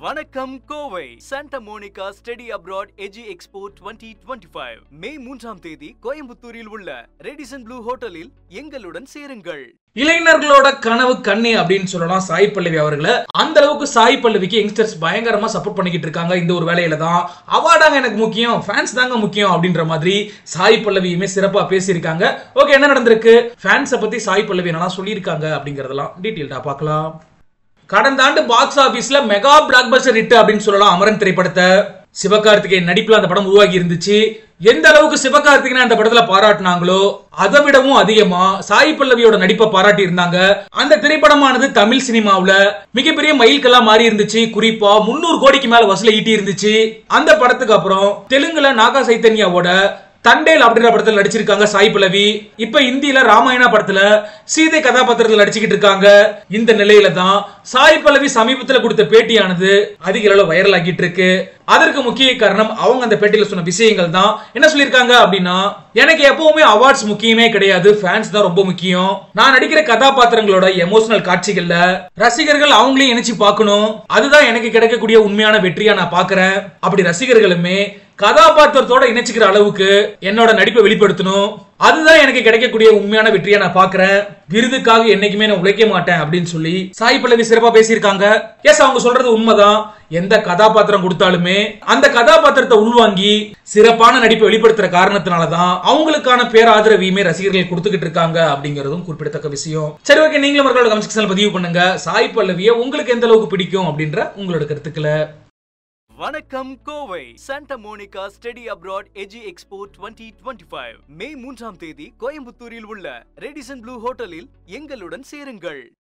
வணக்கம் Kovai Santa Monica study abroad எஜி expo 2025 மே 3ஆம் தேதி கோயம்புத்தூரில் உள்ள ரெடிசன் ப்ளூ ஹோட்டலில் எங்களுடன் சேருங்கள். இளைஞர்களோட கனவு கண்ணி அப்படின்னு சொல்லலாம் சாய் பல்லவி அவர்களை. அந்த அளவுக்கு சாய் பல்லவிக்கு யங்ஸ்டர்ஸ் பயங்கரமா சப்போர்ட் பண்ணிக்கிட்டு இருக்காங்க. இந்த ஒரு வேலையில தான் அவார்டாங்க எனக்கு முக்கியம், ஃபேன்ஸ் தாங்க முக்கியம் அப்படின்ற மாதிரி சாய் பல்லவியுமே சிறப்பா பேசியிருக்காங்க. ஓகே, என்ன நடந்திருக்கு, ஃபேன்ஸை பத்தி சாய் பல்லவி என்னெல்லாம் சொல்லியிருக்காங்க அப்படிங்கறதெல்லாம் டீட்டெயில்டா பார்க்கலாம். கடந்த ஆண்டு பாக்ஸ் ஆபீஸ்ல மெகா பிளாக் பஸ்டர் ஹிட் அப்படின்னு சொல்லலாம் அமரன் திரைப்படத்தை. சிவகார்த்திகேயன் நடிப்புல அந்த படம் உருவாகி இருந்துச்சு. எந்த அளவுக்கு சிவகார்த்திகேயன் அந்த படத்துல பாராட்டினாங்களோ அதை விடவும் அதிகமா சாய் பல்லவியோட நடிப்பை பாராட்டி இருந்தாங்க. அந்த திரைப்படமானது தமிழ் சினிமாவுல மிகப்பெரிய மைல்கல்லா மாறி இருந்துச்சு. குறிப்பா 300 கோடிக்கு மேல வசூலை ஈட்டி இருந்துச்சு. அந்த படத்துக்கு அப்புறம் தெலுங்குல நாகா சைத்தன்யாவோட தண்டேல் அப்படின்ற படத்தில் நடிச்சிருக்காங்க சாய் பல்லவி. இப்ப இந்தியில ராமாயணா படத்துல சீதை கதாபாத்திரத்தில் நடிச்சுக்கிட்டு இருக்காங்க. இந்த நிலையில தான் சாய் பல்லவி சமீபத்துல கொடுத்த பேட்டியானது அதிக அளவு வைரல் ஆகிட்டு இருக்கு. அதற்கு முக்கிய காரணம் அவங்க அந்த பேட்டியில சொன்ன விஷயங்கள் தான். என்ன சொல்லியிருக்காங்க அப்படின்னா, எனக்கு எப்பவுமே அவார்ட்ஸ் முக்கியமே கிடையாது, ஃபேன்ஸ் தான் ரொம்ப முக்கியம். நான் நடிக்கிற கதாபாத்திரங்களோட எமோஷனல் காட்சிகள்ல ரசிகர்கள் அவங்களையும் இணைச்சு பார்க்கணும். அதுதான் எனக்கு கிடைக்கக்கூடிய உண்மையான வெற்றியா நான் பாக்குறேன். அப்படி ரசிகர்களுமே கதாபாத்திரத்தோட இணைச்சுக்கிற அளவுக்கு என்னோட நடிப்பை வெளிப்படுத்தணும். அதுதான் எனக்கு கிடைக்கக்கூடிய உண்மையான வெற்றியா நான் பாக்குறேன். விருதுக்காக என்னைக்குமே நான் உழைக்க மாட்டேன் அப்படின்னு சொல்லி சாய் பல்லவி சிறப்பா பேசியிருக்காங்க. எஸ், அவங்க சொல்றது உண்மைதான். எந்த கதாபாத்திரம் கொடுத்தாலுமே அந்த கதாபாத்திரத்தை உள்வாங்கி சிறப்பான நடிப்பை வெளிப்படுத்துற காரணத்தினாலதான் அவங்களுக்கான பேராதரவையுமே ரசிகர்கள் கொடுத்துக்கிட்டு இருக்காங்க அப்படிங்கறதும் குறிப்பிடத்தக்க விஷயம். சரி, ஓகே, நீங்களும் அவர்களோட கமெண்ட் செக்ஷன்ல பதிவு பண்ணுங்க. சாய் பல்லவியை உங்களுக்கு எந்த அளவுக்கு பிடிக்கும் அப்படின்ற உங்களோட கருத்துக்களை. வணக்கம் Kovai Santa Monica study abroad எஜி எக்ஸ்போ 2025 மே 3ஆம் தேதி கோயம்புத்தூரில் உள்ள ரெடிசன் ப்ளூ ஹோட்டலில் எங்களுடன் சேருங்கள்.